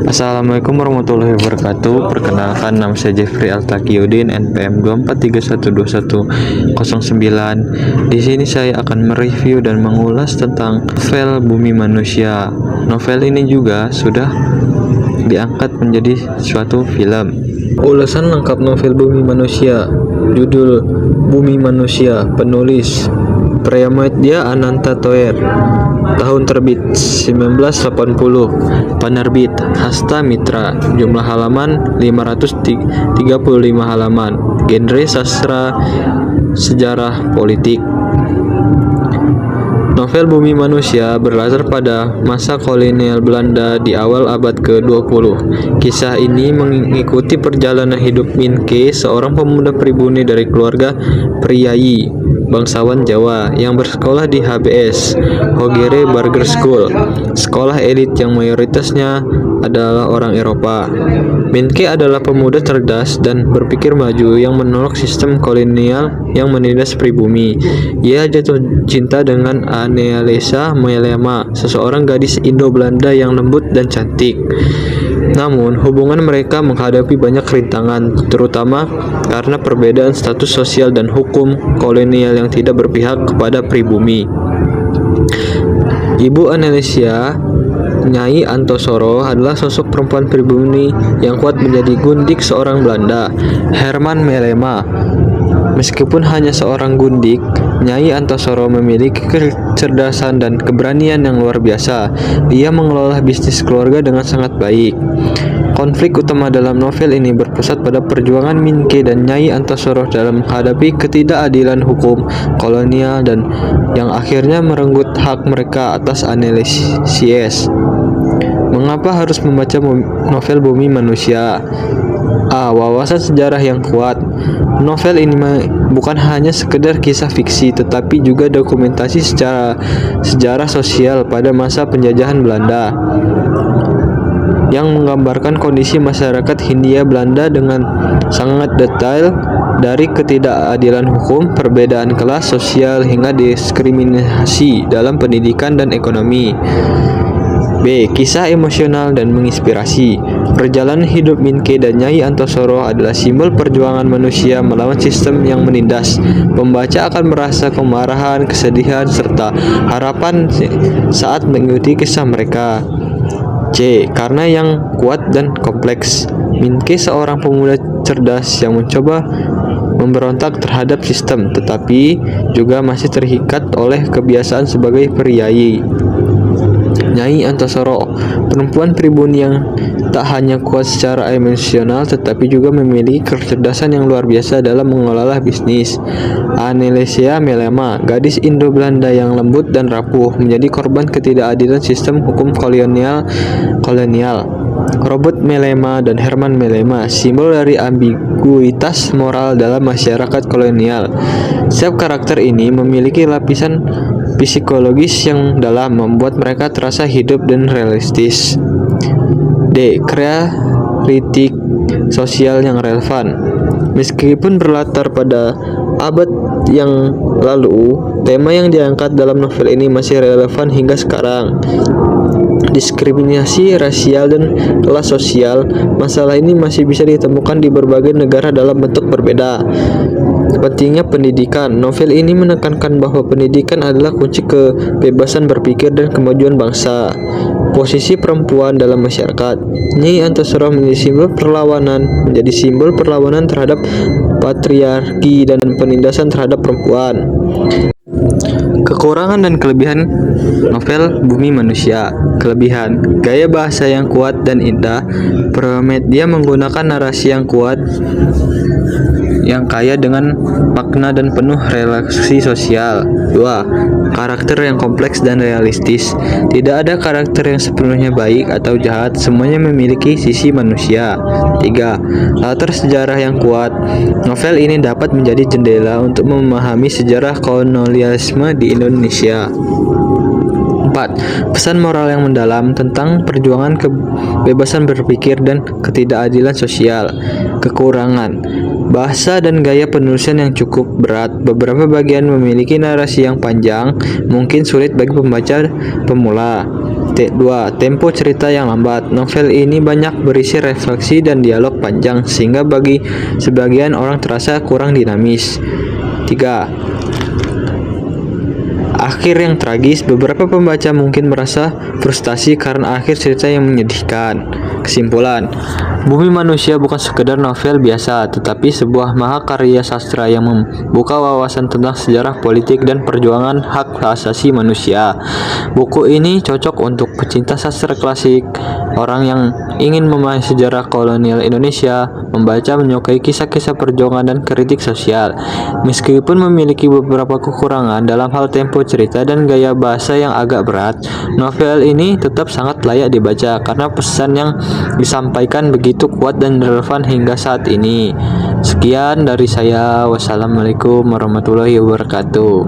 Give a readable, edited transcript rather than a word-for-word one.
Assalamualaikum warahmatullahi wabarakatuh. Perkenalkan, nama saya Jeffrey Altaqiuddin, NPM 243121009. Di sini saya akan mereview dan mengulas tentang novel Bumi Manusia. Novel ini juga sudah diangkat menjadi suatu film. Ulasan lengkap novel Bumi Manusia. Judul Bumi Manusia, penulis Pramaditya Ananta Thoer. Tahun terbit 1980. Penerbit Hasta Mitra. Jumlah halaman 535 halaman. Genre sastra sejarah politik. Novel Bumi Manusia berlatar pada masa kolonial Belanda di awal abad ke-20. Kisah ini mengikuti perjalanan hidup Minke, seorang pemuda pribumi dari keluarga priayi bangsawan Jawa yang bersekolah di HBS, Hogere Burger School, sekolah elit yang mayoritasnya adalah orang Eropa. Minke adalah pemuda cerdas dan berpikir maju yang menolak sistem kolonial yang menindas pribumi. Ia jatuh cinta dengan Anneliese Melema, seseorang gadis Indo-Belanda yang lembut dan cantik. Namun, hubungan mereka menghadapi banyak rintangan, terutama karena perbedaan status sosial dan hukum kolonial yang tidak berpihak kepada pribumi. Ibu Anneliese, Nyai Antosoro, adalah sosok perempuan pribumi yang kuat menjadi gundik seorang Belanda, Herman Melema. Meskipun hanya seorang gundik, Nyai Antosoro memiliki kecerdasan dan keberanian yang luar biasa. Ia mengelola bisnis keluarga dengan sangat baik. Konflik utama dalam novel ini berpusat pada perjuangan Minke dan Nyai Antosoro dalam menghadapi ketidakadilan hukum kolonial dan yang akhirnya merenggut hak mereka atas Anneliese. Mengapa harus membaca novel Bumi Manusia? Wawasan sejarah yang kuat. Novel ini bukan hanya sekedar kisah fiksi, tetapi juga dokumentasi secara sejarah sosial pada masa penjajahan Belanda, yang menggambarkan kondisi masyarakat Hindia Belanda dengan sangat detail, dari ketidakadilan hukum, perbedaan kelas sosial, hingga diskriminasi dalam pendidikan dan ekonomi. B. Kisah emosional dan menginspirasi. Perjalanan hidup Minke dan Nyai Antosoro adalah simbol perjuangan manusia melawan sistem yang menindas. Pembaca akan merasa kemarahan, kesedihan, serta harapan saat mengikuti kisah mereka. C. Karena yang kuat dan kompleks. Minke seorang pemuda cerdas yang mencoba memberontak terhadap sistem, tetapi juga masih terikat oleh kebiasaan sebagai priayi. Nyai Antosoro, perempuan pribumi yang tak hanya kuat secara emosional tetapi juga memiliki kecerdasan yang luar biasa dalam mengelola bisnis. Anneliese Melema, gadis Indo-Belanda yang lembut dan rapuh, menjadi korban ketidakadilan sistem hukum kolonial. Robert Melema dan Herman Melema, simbol dari ambiguitas moral dalam masyarakat kolonial. Setiap karakter ini memiliki lapisan psikologis yang dalam, membuat mereka terasa hidup dan realistis. D. Kritik sosial yang relevan. Meskipun berlatar pada abad yang lalu, tema yang diangkat dalam novel ini masih relevan hingga sekarang. Diskriminasi rasial dan kelas sosial. Masalah ini masih bisa ditemukan di berbagai negara dalam bentuk berbeda. Pentingnya pendidikan. Novel ini menekankan bahwa pendidikan adalah kunci kebebasan berpikir dan kemajuan bangsa. Posisi perempuan dalam masyarakat. Nyai Antosoro menjadi simbol perlawanan terhadap patriarki dan penindasan terhadap perempuan. Kekurangan dan kelebihan novel Bumi Manusia. Kelebihan: gaya bahasa yang kuat dan indah. Pramaditya menggunakan narasi yang kuat, yang kaya dengan makna dan penuh relasi sosial. 2. Karakter yang kompleks dan realistis. Tidak ada karakter yang sepenuhnya baik atau jahat, semuanya memiliki sisi manusia. 3. Latar sejarah yang kuat. Novel ini dapat menjadi jendela untuk memahami sejarah kolonialisme di Indonesia. 4. Pesan moral yang mendalam tentang perjuangan kebebasan berpikir dan ketidakadilan sosial. Kekurangan: bahasa dan gaya penulisan yang cukup berat. Beberapa bagian memiliki narasi yang panjang, mungkin sulit bagi pembaca pemula. 2. Tempo cerita yang lambat. Novel ini banyak berisi refleksi dan dialog panjang sehingga bagi sebagian orang terasa kurang dinamis. 3. Akhir yang tragis. Beberapa pembaca mungkin merasa frustasi karena akhir cerita yang menyedihkan. Kesimpulan, Bumi Manusia bukan sekedar novel biasa, tetapi sebuah mahakarya sastra yang membuka wawasan tentang sejarah politik dan perjuangan hak asasi manusia. Buku ini cocok untuk pecinta sastra klasik, orang yang ingin memahami sejarah kolonial Indonesia, membaca menyukai kisah-kisah perjuangan dan kritik sosial. Meskipun memiliki beberapa kekurangan dalam hal tempo cerita dan gaya bahasa yang agak berat, novel ini tetap sangat layak dibaca karena pesan yang disampaikan begitu kuat dan relevan hingga saat ini. Sekian dari saya. Wassalamualaikum warahmatullahi wabarakatuh.